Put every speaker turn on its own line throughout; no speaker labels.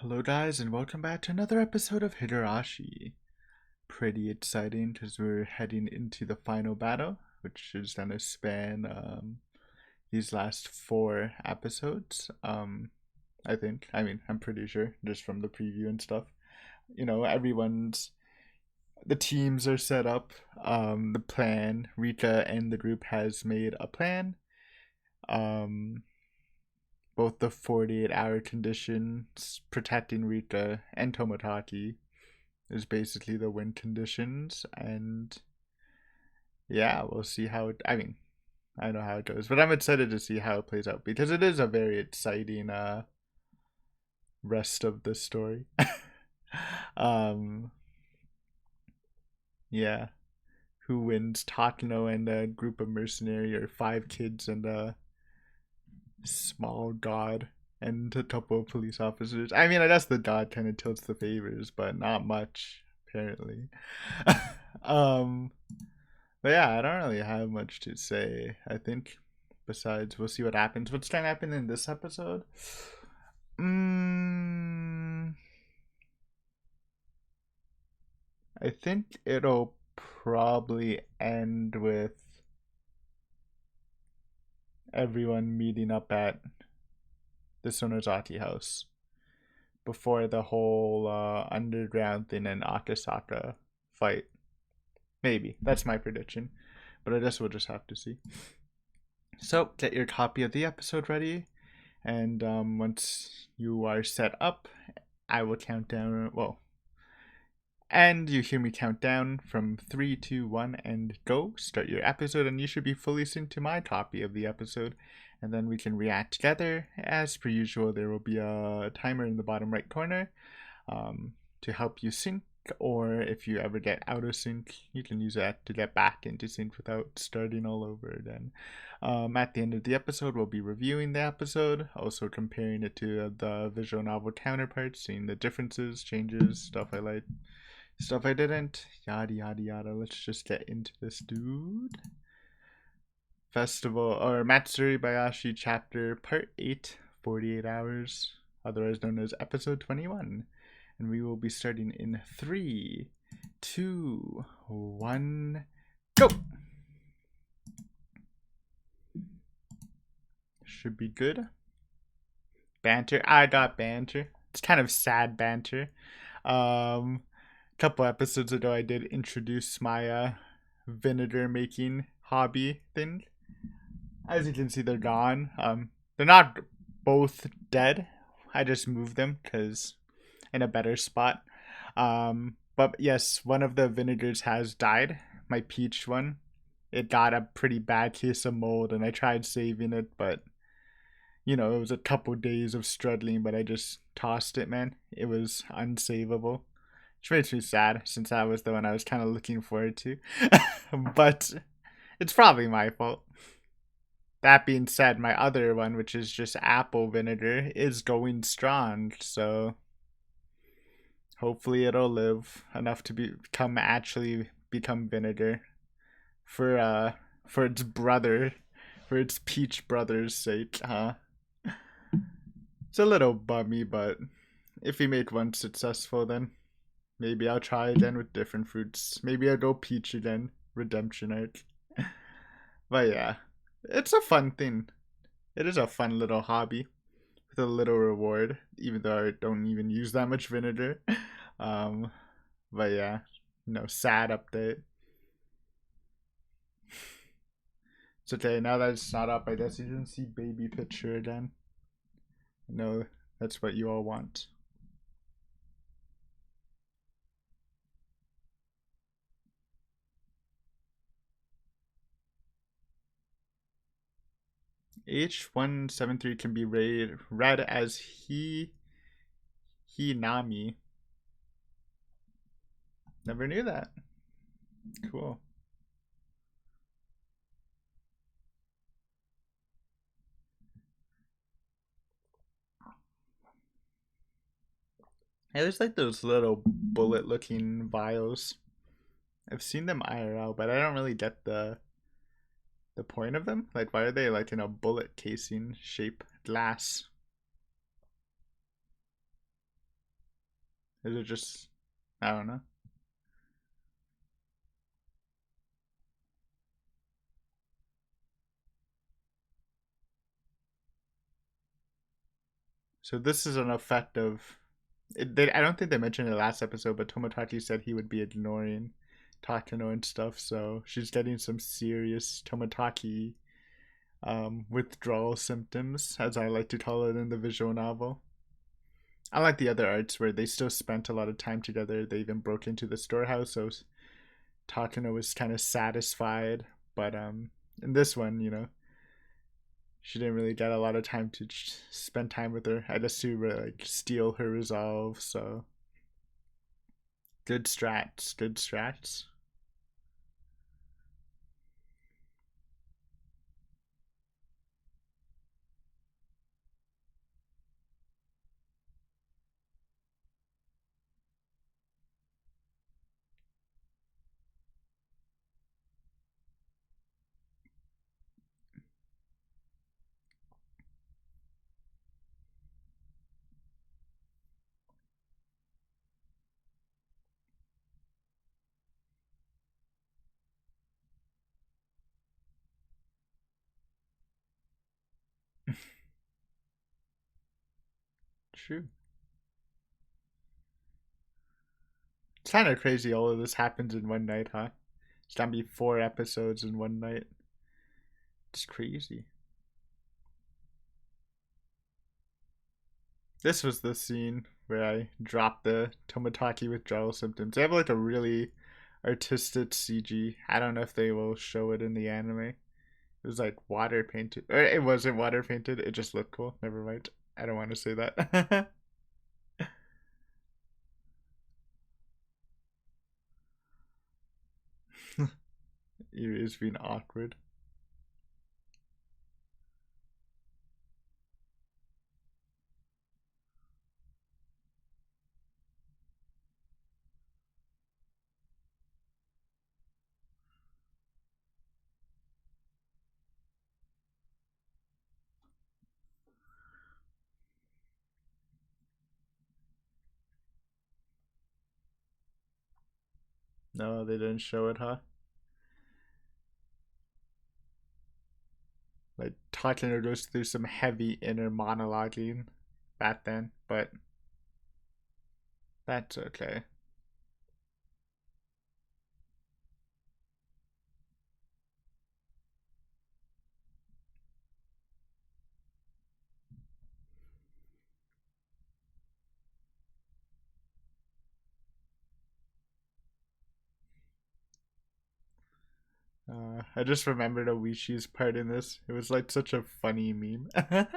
Hello, guys, and welcome back to another episode of Higurashi. Pretty exciting because we're heading into the final battle, which is going to span these last four episodes. I think. I'm pretty sure, just from the preview and stuff. The teams are set up. The plan, Rika and the group has made a plan. Um, both the 48-hour conditions protecting Rika and Tomotaki is basically the win conditions, and yeah, we'll see how it. I know how it goes, but I'm excited to see how it plays out because it is a very exciting rest of the story. um, yeah, who wins? Takano and a group of mercenary, or five kids and a small god and a couple of police officers. I guess the god kind of tilts the favors, but not much apparently. um, But yeah, I don't really have much to say. I think besides we'll see what happens. What's gonna happen in this episode? Mm, I think it'll probably end with everyone meeting up at the Sonozaki house before the whole underground thing and Akasaka fight. Maybe. That's my prediction. But I guess we'll just have to see. So, get your copy of the episode ready. And once you are set up, I will count down. Well, and you hear me count down from 3, 2, 1, and go. Start your episode, and you should be fully synced to my copy of the episode. And then we can react together. As per usual, there will be a timer in the bottom right corner to help you sync. Or if you ever get out of sync, you can use that to get back into sync without starting all over again. At the end of the episode, we'll be reviewing the episode, also comparing it to the visual novel counterparts, seeing the differences, changes, stuff I liked, stuff I didn't, yada yada yada. Let's just get into this, dude. Festival, or Matsuri Bayashi chapter part 8, 48 hours, otherwise known as episode 21. And we will be starting in 3, 2, 1, go! Should be good. Banter. I got banter. It's kind of sad banter. A couple episodes ago, I did introduce my vinegar making hobby thing. As you can see, they're gone. They're not both dead. I just moved them because in a better spot. But yes, one of the vinegars has died. My peach one. It got a pretty bad case of mold, and I tried saving it, but it was a couple days of struggling. But I just tossed it, man. It was unsavable, which makes me sad since that was the one I was kind of looking forward to. But it's probably my fault. That being said, my other one, which is just apple vinegar, is going strong. So hopefully it'll live enough to become vinegar for its brother, for its peach brother's sake, huh? It's a little bummy, but if we make one successful, then maybe I'll try again with different fruits. Maybe I'll go peach again. Redemption arc. But yeah, it's a fun thing. It is a fun little hobby with a little reward, even though I don't even use that much vinegar. Um, but yeah, sad update. It's okay, now that it's not up, I guess you didn't see baby picture again. No, that's what you all want. H173 can be read as Hinami. Never knew that. Cool. Hey, there's like those little bullet looking vials. I've seen them IRL, but I don't really get the point of them. Like, why are they like in a bullet casing shape glass? Is it just, I don't know. So this is an effect of. I don't think they mentioned it last episode, but Tomodachi said he would be ignoring Takano and stuff. So she's getting some serious Tomodachi withdrawal symptoms, as I like to call it in the visual novel. Unlike the other arts where they still spent a lot of time together, they even broke into the storehouse, so Takano was kind of satisfied. But in this one, she didn't really get a lot of time to spend time with her. I just to like steal her resolve. So good strats, good strats. True. It's kind of crazy. All of this happens in one night, huh? It's gonna be 4 episodes in one night. It's crazy. This was the scene where I dropped the Tomodachi withdrawal symptoms. They have like a really artistic CG. I don't know if they will show it in the anime. It was like water painted. Or it wasn't water painted. It just looked cool. Never mind. I don't want to say that. It is being awkward. No, they didn't show it, huh? Like Takano goes through some heavy inner monologuing back then, but that's okay. 。I just remembered Oishi's part in this. It was like such a funny meme. I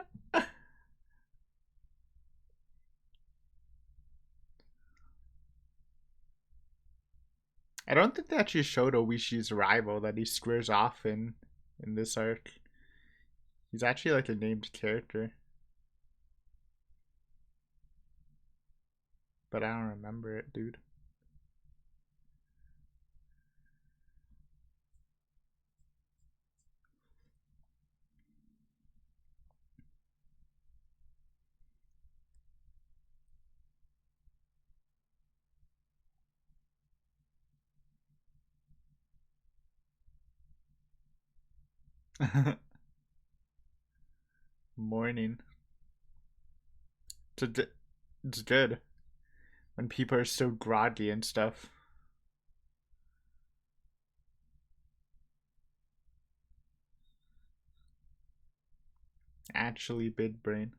don't think they actually showed Oishi's rival that he squares off in this arc. He's actually like a named character, but I don't remember it, dude. 。Morning. It's good when people are so groggy and stuff. Actually, big brain.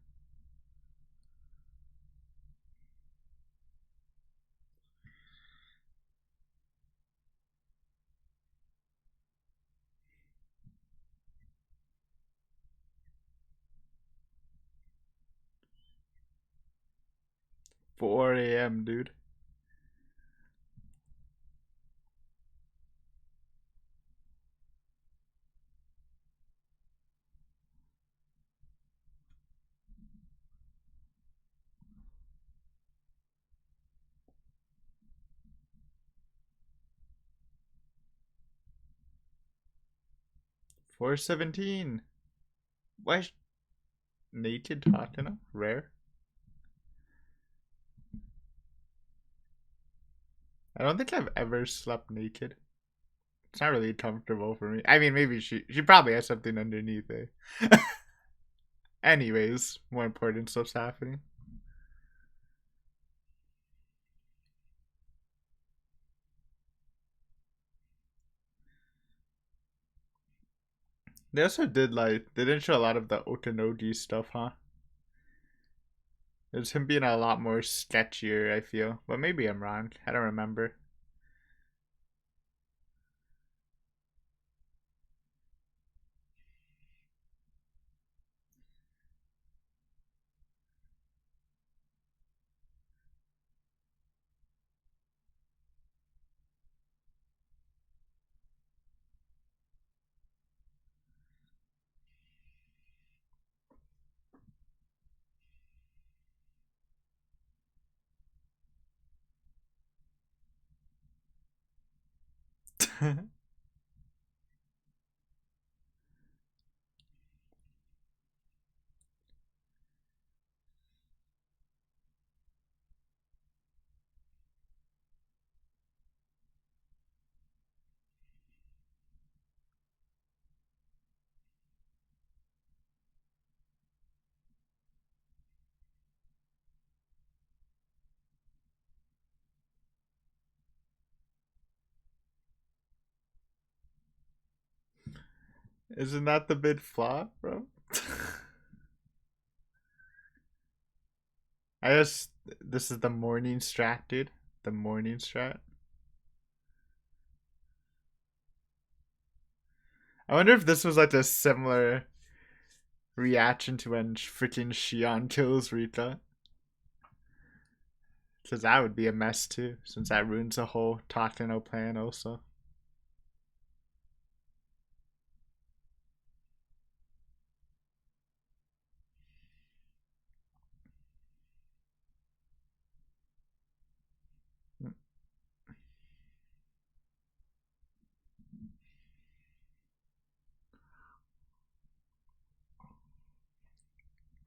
4 a.m., dude. 4:17. Why? Naked Takano? Rare? I don't think I've ever slept naked. It's not really comfortable for me. I mean, maybe she probably has something underneath it. Anyways, more important stuff's happening. They also did like they didn't show a lot of the Otonogi stuff, huh? It was him being a lot more sketchier, I feel. But maybe I'm wrong. I don't remember. Isn't that the big flaw, bro? I guess this is the morning strat, dude. The morning strat. I wonder if this was like a similar reaction to when freaking Shion kills Rika. Because that would be a mess too, since that ruins the whole Takano plan also.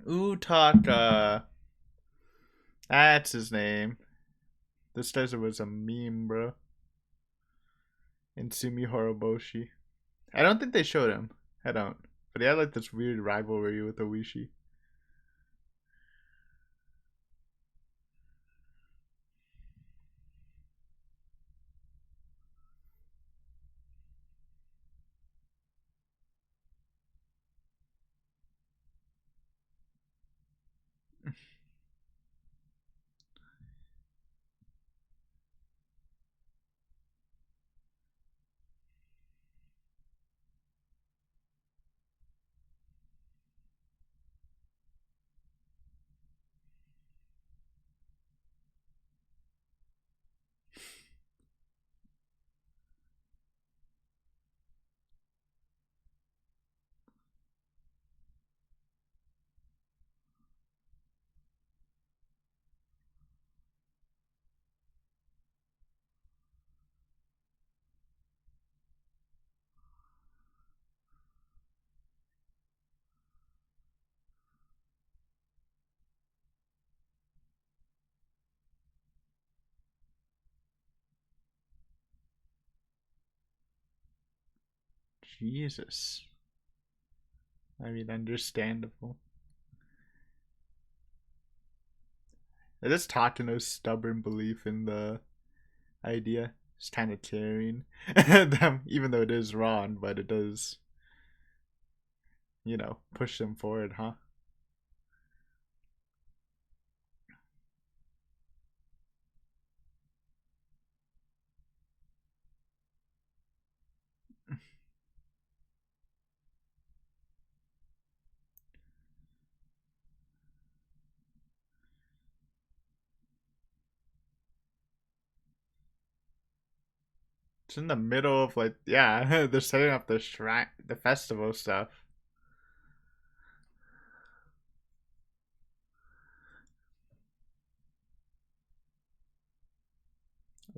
Utaka. That's his name. This desert was a meme, bro. And Sumi Horoboshi. I don't think they showed him. I don't. But he had like this weird rivalry with Oishi. Jesus. I mean, understandable. It is Takano's stubborn belief in the idea. It's kind of carrying them, even though it is wrong, but it does, push them forward, huh? It's in the middle of like, yeah, they're setting up the shrine, the festival stuff.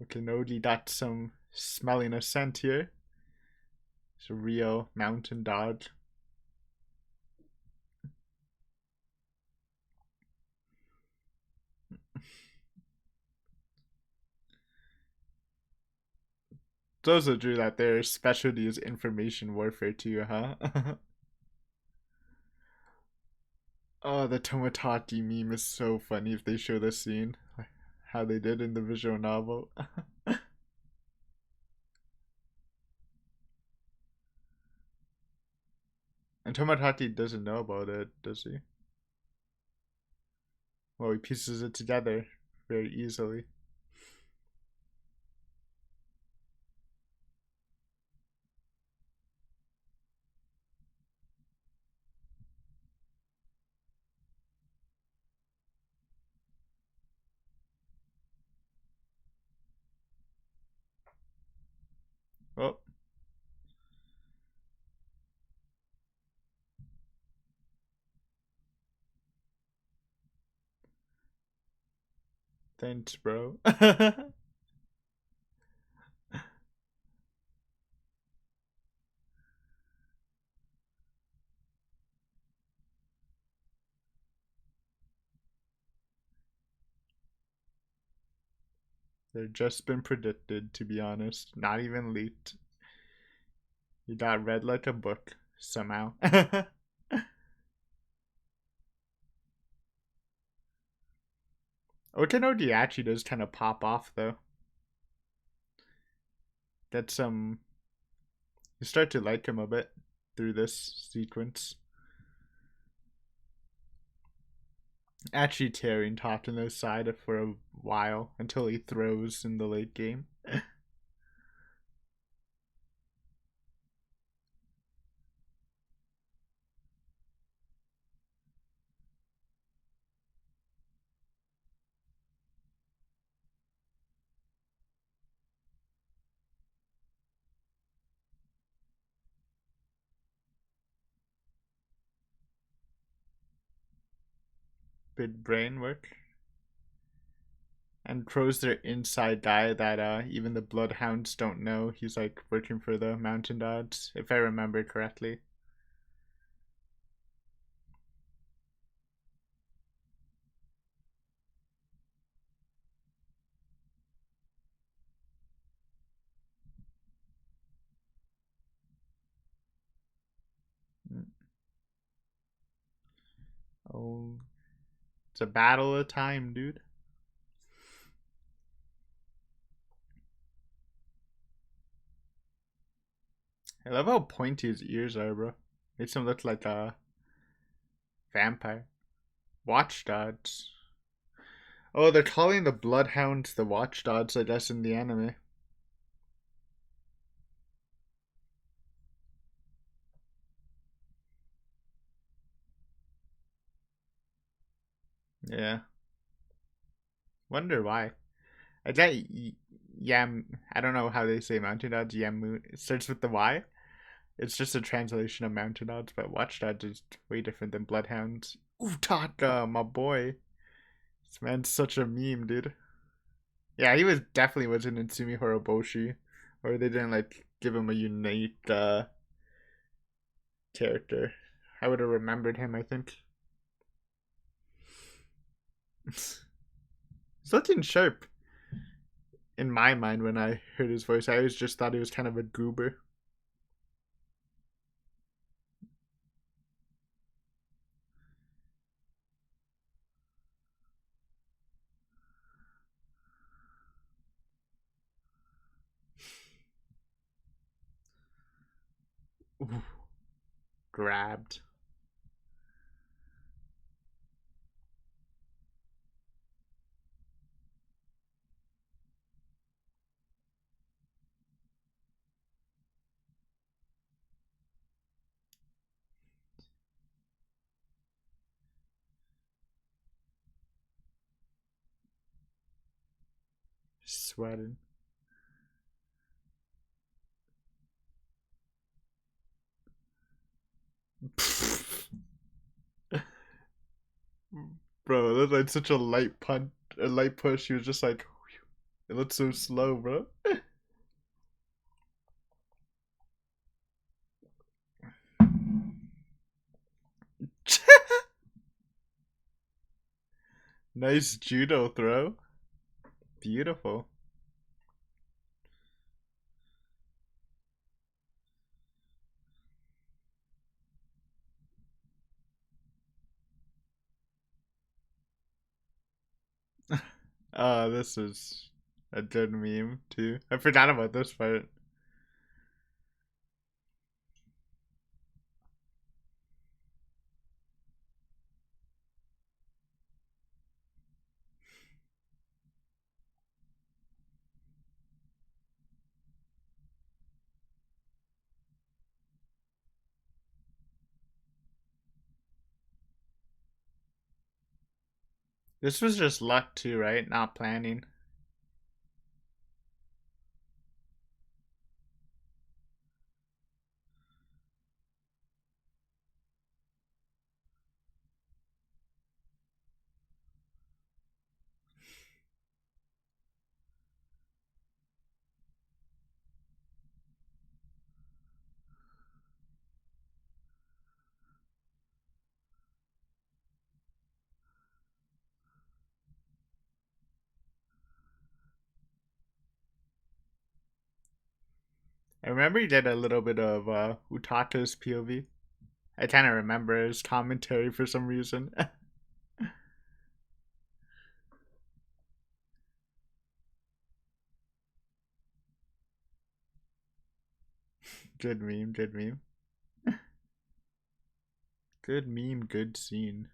Okay, Nodi got some smelling a scent here. It's a real mountain dog. It's also true that their specialty is information warfare too, huh? Oh, the Tomotachi meme is so funny if they show the scene. How they did in the visual novel. And Tomotachi doesn't know about it, does he? Well, he pieces it together very easily. Oh, thanks, bro. They've just been predicted, to be honest. Not even leaked. You got read like a book, somehow. Okanodi actually does kind of pop off, though. Get some. You start to like him a bit through this sequence. Actually, tearing Tatano's side for a while until he throws in the late game. Bit brain work. And Crow's their inside guy that even the Bloodhounds don't know. He's like working for the Mountain Dogs, if I remember correctly. Oh, it's a battle of time, dude. I love how pointy his ears are, bro. Makes him look like a vampire. Watchdogs. Oh, they're calling the Bloodhounds the Watchdogs, I guess, in the anime. Yeah. Wonder why. I got Yam. I don't know how they say Mountain Dogs. Yamu. It starts with the Y. It's just a translation of Mountain Dogs, but Watchdogs is way different than Bloodhounds. Utaka, my boy. This man's such a meme, dude. Yeah, he was definitely wasn't in Sumi Horoboshi, or they didn't like give him a unique character. I would have remembered him, I think. He's looking sharp in my mind when I heard his voice. I always just thought he was kind of a goober. Ooh, grabbed. Sweating. Bro, that's like such a light punch, a light push. He was just like, it looks so slow, bro. Nice judo throw. Beautiful. This is a good meme too. I forgot about this part. This was just luck too, right? Not planning. I remember he did a little bit of Utaka's POV. I kind of remember his commentary for some reason. Good meme, good meme. Good meme, good scene.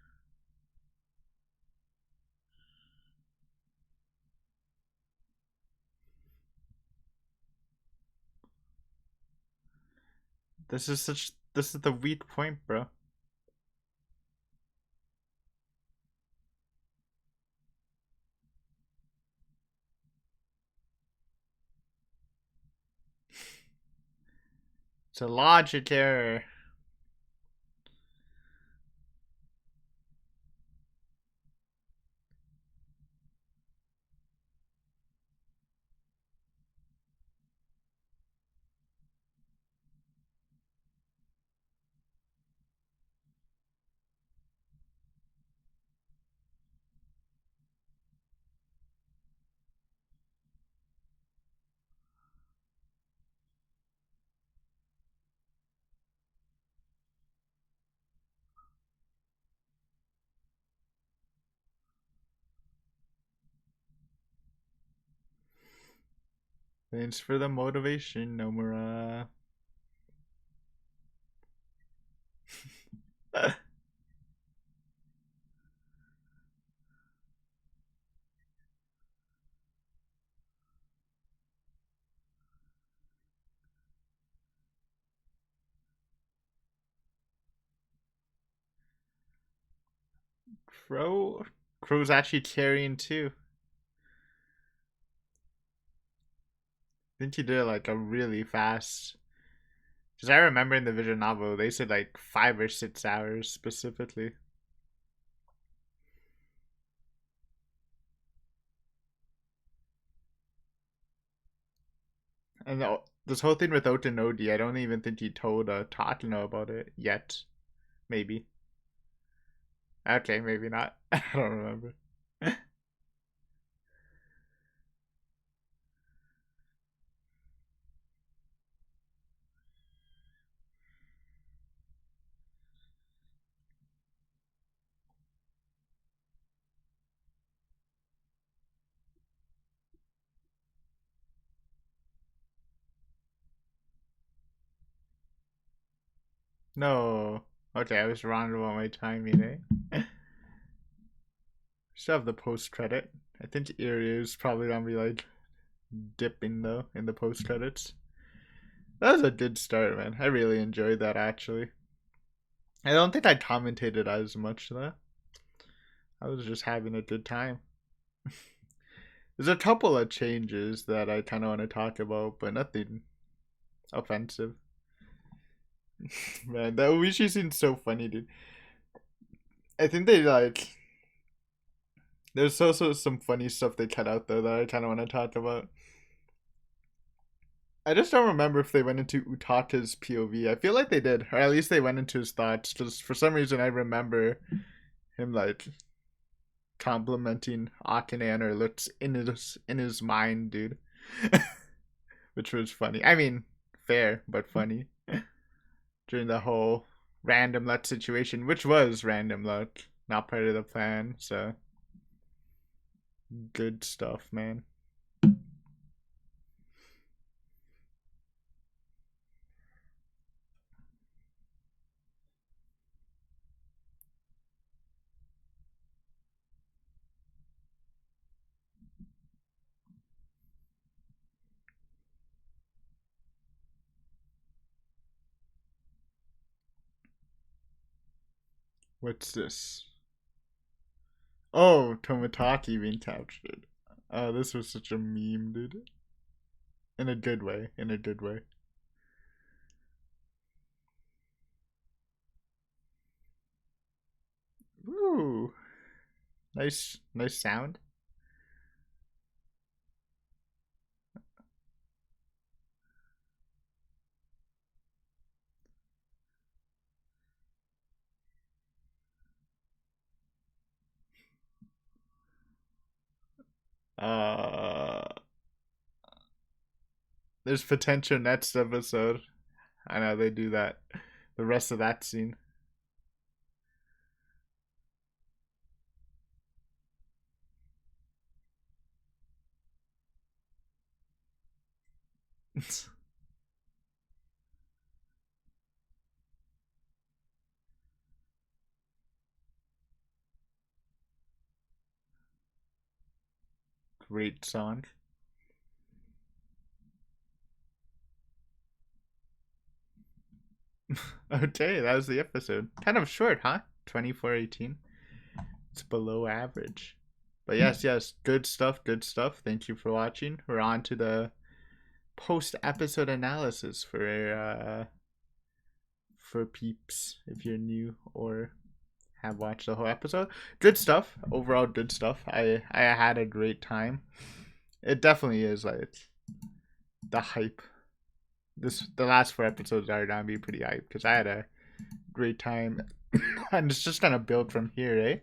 This is the weak point, bro. It's a logic error. Thanks for the motivation, Nomura. Crow's actually carrying too. I think he did like a really fast. Because I remember in the visual novel, they said like 5 or 6 hours specifically. And this whole thing with Otonodi, I don't even think he told Takano about it yet. Maybe. Okay, maybe not. I don't remember. No. Okay, I was wrong about my timing, eh? Still have the post credit. I think Iryu is probably gonna be like dipping though in the post credits. That was a good start, man. I really enjoyed that actually. I don't think I commentated as much though. I was just having a good time. There's a couple of changes that I kind of want to talk about, but nothing offensive. Man, that Uishi scene's so funny, dude. I think they like. There's also some funny stuff they cut out though that I kind of want to talk about. I just don't remember if they went into Utaka's POV. I feel like they did, or at least they went into his thoughts. Because for some reason, I remember him like complimenting Akane on her looks in his mind, dude. Which was funny. I mean, fair but funny. During the whole random luck situation, which was random luck, not part of the plan. So Good stuff, man. What's this? Oh, Tomotaki being captured. Oh, this was such a meme, dude. In a good way. In a good way. Ooh. Nice sound. Uh, there's potential next episode. I know they do that. The rest of that scene. Great song. Okay, that was the episode. Kind of short, huh? 24:18. It's below average. But yes, good stuff, good stuff. Thank you for watching. We're on to the post episode analysis for peeps if you're new or have watched the whole episode. Good stuff. Overall good stuff. I had a great time. It definitely is like the hype. The last 4 episodes are gonna be pretty hype because I had a great time. And it's just gonna build from here, eh?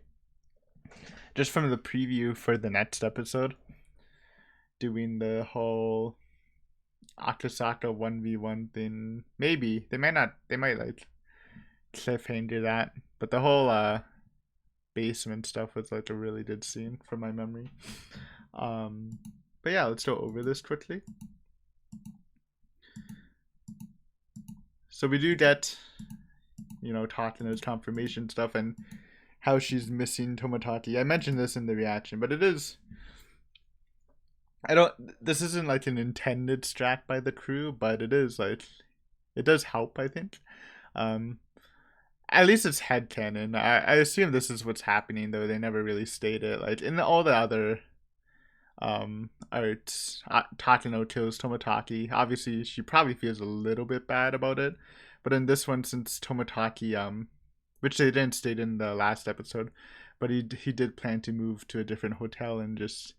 Just from the preview for the next episode, doing the whole Akasaka 1v1 thing. Maybe. They might not, they might like cliffhanger that. But the whole basement stuff was like a really good scene from my memory. But yeah, let's go over this quickly. So we do get, talking those confirmation stuff and how she's missing Tomotaki. I mentioned this in the reaction, but it is. This isn't like an intended strat by the crew, but it is like. It does help, I think. Um, at least it's headcanon. I assume this is what's happening, though they never really state it. Like in all the other arts, Takano kills Tomotaki. Obviously, she probably feels a little bit bad about it, but in this one, since Tomotaki, which they didn't state in the last episode, but he did plan to move to a different hotel and just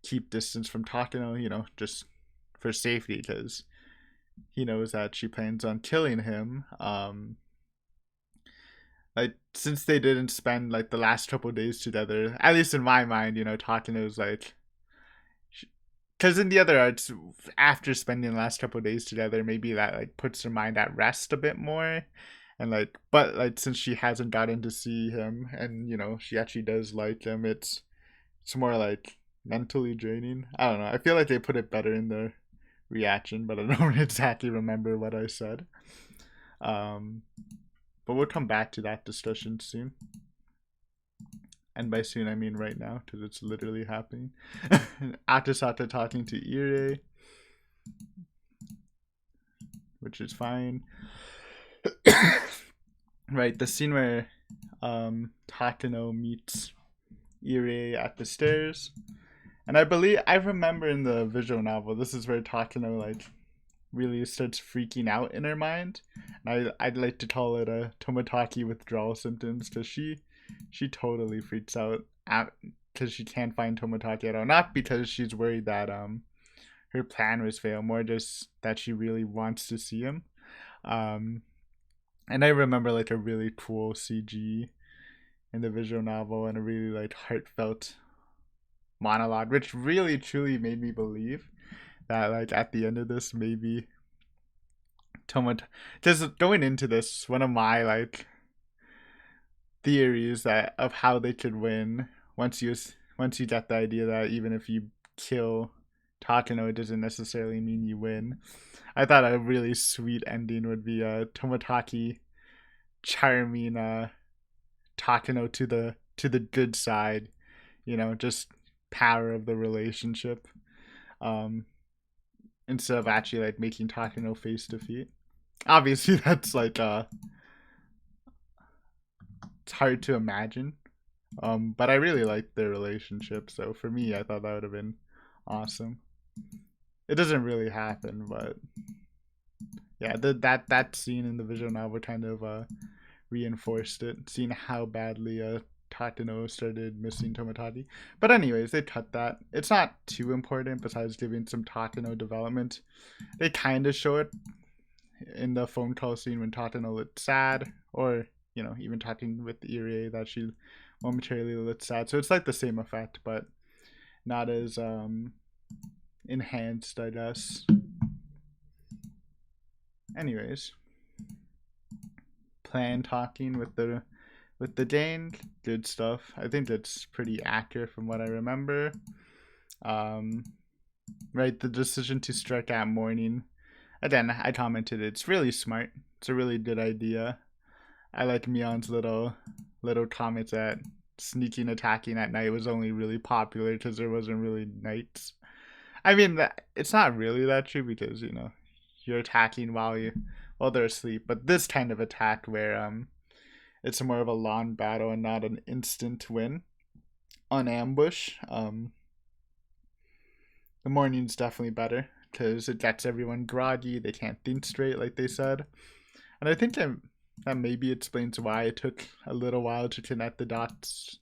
keep distance from Takano, just for safety, because he knows that she plans on killing him. Like since they didn't spend like the last couple days together, at least in my mind, Takano's like, because in the other arts, after spending the last couple days together, maybe that like puts her mind at rest a bit more, and like, but like since she hasn't gotten to see him, and she actually does like him, it's more like mentally draining. I don't know. I feel like they put it better in the reaction, but I don't exactly remember what I said. Um, but we'll come back to that discussion soon. And by soon, I mean right now, because it's literally happening. Akasaka talking to Ire, which is fine. Right, the scene where Takano meets Ire at the stairs. And I remember in the visual novel, this is where Takano like really starts freaking out in her mind. And I'd like to call it a Tomotaki withdrawal symptoms, because she totally freaks out because she can't find Tomotaki at all. Not because she's worried that her plan was failed, more just that she really wants to see him. And I remember like a really cool CG in the visual novel and a really like heartfelt monologue, which really truly made me believe that like at the end of this, maybe just going into this, one of my like theories that of how they could win once you get the idea that even if you kill Takano, it doesn't necessarily mean you win. I thought a really sweet ending would be Tomotaki charming Takano to the good side, just power of the relationship. Um, Instead of actually like making Takano face defeat. Obviously, that's like it's hard to imagine. But I really liked their relationship, so for me, I thought that would have been awesome. It doesn't really happen, but yeah, that scene in the visual novel kind of reinforced it, seeing how badly Takano started missing Tomodachi. But anyways, they cut that. It's not too important besides giving some Takano development. They kind of show it in the phone call scene when Takano looked sad, or even talking with Irie that she momentarily looked sad. So it's like the same effect, but not as enhanced, I guess. Anyways, plan talking with the Dane, good stuff. I think it's pretty accurate from what I remember. Right, the decision to strike at morning. Again, I commented it's really smart. It's a really good idea. I like Mion's little comments that sneaking attacking at night was only really popular because there wasn't really nights. I mean, it's not really that true because you're attacking while they're asleep. But this kind of attack where it's more of a long battle and not an instant win on ambush. The morning's definitely better because it gets everyone groggy. They can't think straight, like they said. And I think that maybe explains why it took a little while to connect the dots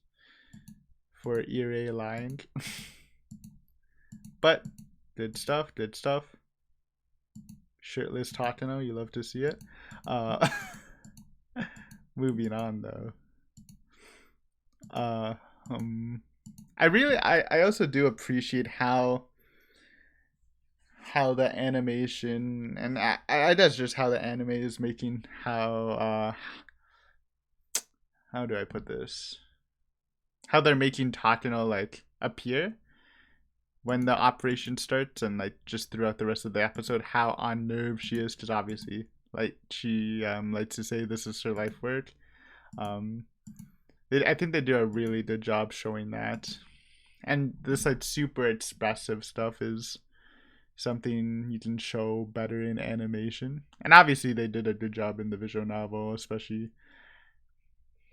for Irie lying. But good stuff. Shirtless Takano, you love to see it. Moving on though. I also do appreciate how the animation, and I that's just how the anime is making how do I put this? How they're making Takano like appear when the operation starts, and like just throughout the rest of the episode, how on nerve she is, because obviously, like she likes to say this is her life work. I think they do a really good job showing that, and this like super expressive stuff is something you can show better in animation. And obviously they did a good job in the visual novel, especially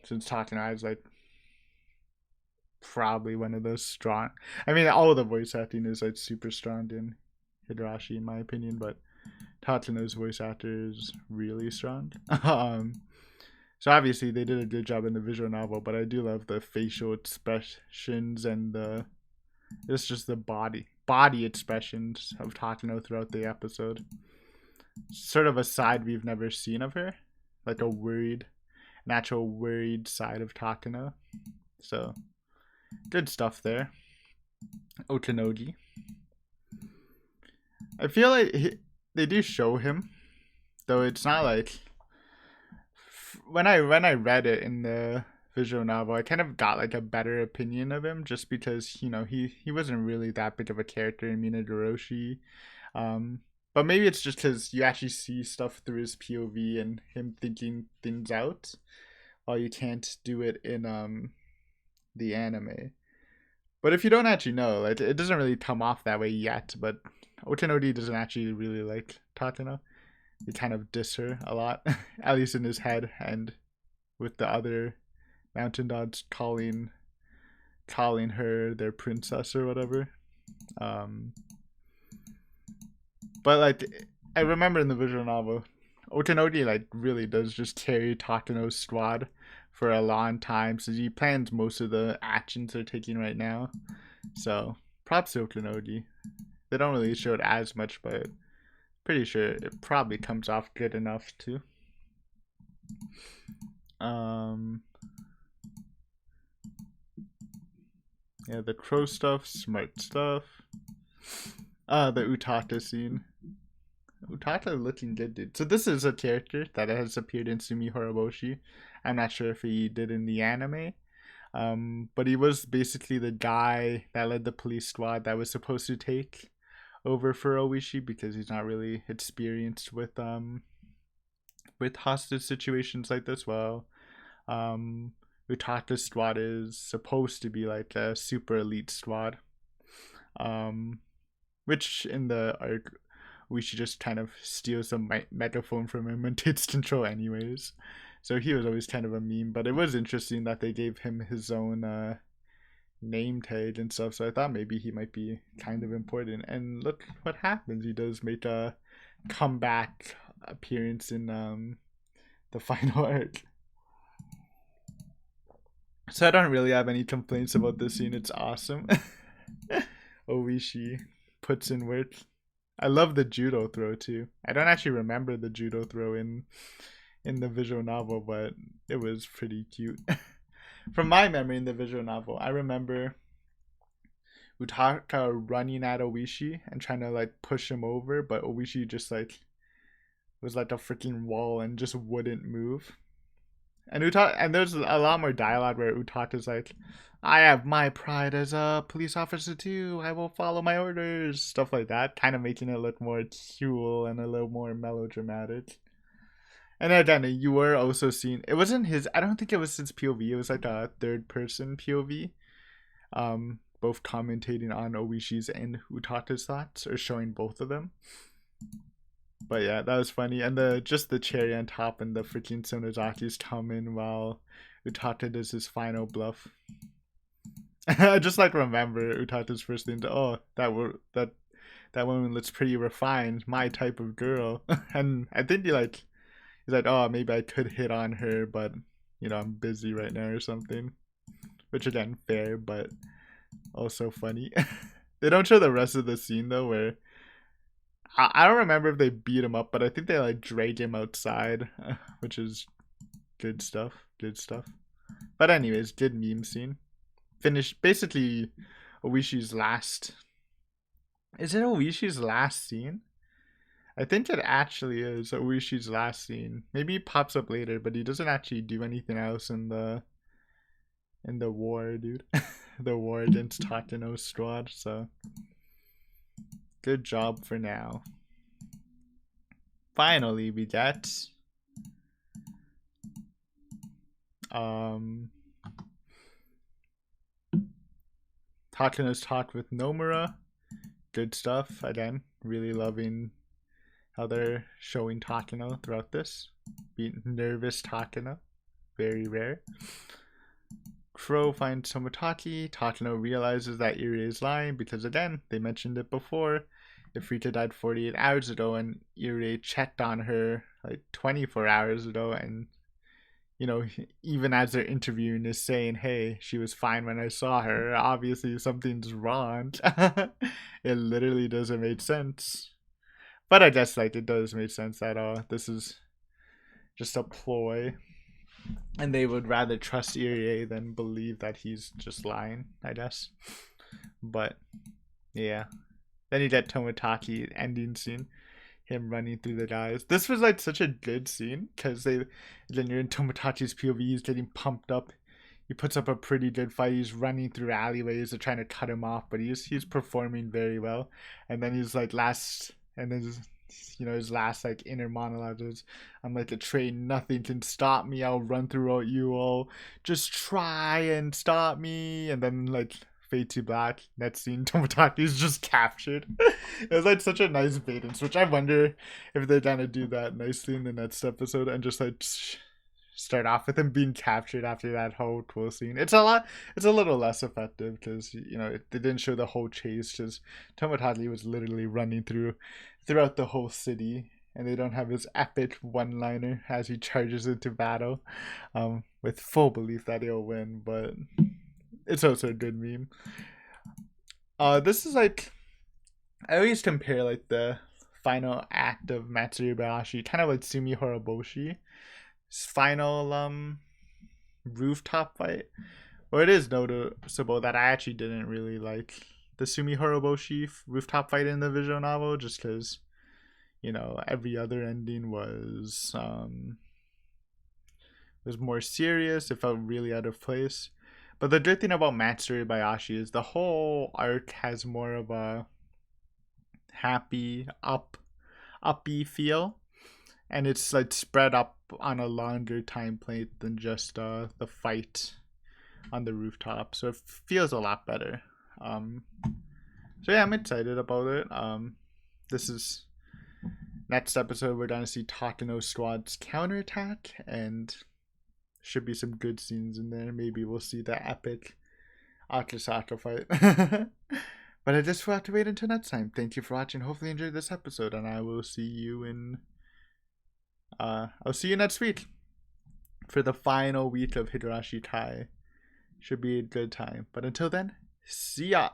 since Takano is like probably one of those strong. I mean, all of the voice acting is like super strong in Higurashi, in my opinion, but Takano's voice actor is really strong. So obviously they did a good job in the visual novel, but I do love the facial expressions and it's just the body expressions of Takano throughout the episode. Sort of a side we've never seen of her, like a natural worried side of Takano. So good stuff there. Otonogi. I feel like they do show him, though it's not like when I read it in the visual novel, I kind of got like a better opinion of him just because he wasn't really that big of a character in Higurashi. But maybe it's just because you actually see stuff through his POV and him thinking things out, while you can't do it in the anime. But if you don't actually know, it doesn't really come off that way yet. But Otonodi doesn't actually really like Takano. He kind of diss her a lot, at least in his head, and with the other mountain dogs calling her their princess or whatever. But like I remember in the visual novel, Otonodi like really does just carry Takano's squad for a long time, so he plans most of the actions they're taking right now. So props to Otonodi. They don't really show it as much, but pretty sure it probably comes off good enough too. Yeah, the crow stuff, smart stuff. The Utaka scene. Utaka looking good, dude. So this is a character that has appeared in Sumi Horoboshi. I'm not sure if he did in the anime. But he was basically the guy that led the police squad that was supposed to take over for Oishi because he's not really experienced with hostage situations like this. Well, Utata's squad is supposed to be like a super elite squad. Um, which in the arc we should just kind of steal some megaphone from him and takes control anyways. So he was always kind of a meme, but it was interesting that they gave him his own name tag and stuff. So I thought maybe he might be kind of important. And look what happens. He does make a comeback appearance in the final arc. So I don't really have any complaints about this scene. It's awesome. Oishi puts in work. I love the judo throw too. I don't actually remember the judo throw in the visual novel, but it was pretty cute. From my memory in the visual novel, I remember Utaka running at Oishi and trying to like push him over, but Oishi just like was like a freaking wall and just wouldn't move. And there's a lot more dialogue where Utaka's like, I have my pride as a police officer too. I will follow my orders. Stuff like that, kind of making it look more cool and a little more melodramatic. And again, you were also seeing, it wasn't his, I don't think it was his POV. It was like a third person POV. Both commentating on Oishi's and Utata's thoughts, or showing both of them. But yeah, that was funny. And the cherry on top and the freaking Sonozaki's coming while Utata does his final bluff. I just like remember Utata's first thing to, oh, that woman looks pretty refined, my type of girl. And I think he's like, oh, maybe I could hit on her, but I'm busy right now or something. Which again, fair, but also funny. They don't show the rest of the scene though, where I don't remember if they beat him up, but I think they like drag him outside, which is good stuff. Good stuff. But anyways, good meme scene. Finished basically Oishi's last. Is it Oishi's last scene? I think it actually is Oishi's last scene. Maybe he pops up later, but he doesn't actually do anything else in the war, dude. The war against Takano's squad. So good job for now. Finally, we get Takano's talk with Nomura. Good stuff. Again, really loving how they're showing Takano throughout this. Being nervous Takano. Very rare. Koro finds Tomotaki. Takano realizes that Irie is lying because, again, they mentioned it before. If Rika died 48 hours ago and Irie checked on her like 24 hours ago, and even as they're interviewing is saying, hey, she was fine when I saw her, obviously something's wrong. It literally doesn't make sense. But I guess like it does make sense that this is just a ploy. And they would rather trust Irie than believe that he's just lying, I guess. But yeah. Then you get Tomotaki ending scene, him running through the guys. This was like such a good scene because then you're in Tomotachi's POV, he's getting pumped up. He puts up a pretty good fight. He's running through alleyways. They're trying to cut him off, but he's performing very well. And then he's like his last like inner monologue is, I'm like a train, nothing can stop me, I'll run throughout you all, just try and stop me. And then like fade to black, next scene, Tomotaki is just captured. It was like such a nice bait and switch. I wonder if they're gonna do that nicely in the next episode and just like start off with him being captured after that whole cool scene. It's a little less effective because they didn't show the whole chase because Tomotaki was literally running throughout the whole city, and they don't have his epic one-liner as he charges into battle with full belief that he'll win. But it's also a good meme. This is like, I always compare like the final act of Matsuri Barashi kind of like Sumi Horoboshi final rooftop fight. Well, it is noticeable that I actually didn't really like the Sumi Horoboshi rooftop fight in the visual novel, just because every other ending was more serious. It felt really out of place. But the good thing about Matsuri Bayashi is the whole arc has more of a happy, uppy feel, and it's like spread up on a longer time plate than just the fight on the rooftop. So it feels a lot better. So yeah, I'm excited about it. This is next episode. We're gonna see Takano's squad's counterattack, and should be some good scenes in there. Maybe we'll see the epic Akasaka fight. But I just will have to wait until next time. Thank you for watching. Hopefully you enjoyed this episode, and I will see you in I'll see you next week for the final week of Higurashi Kai. Should be a good time. But until then, see ya.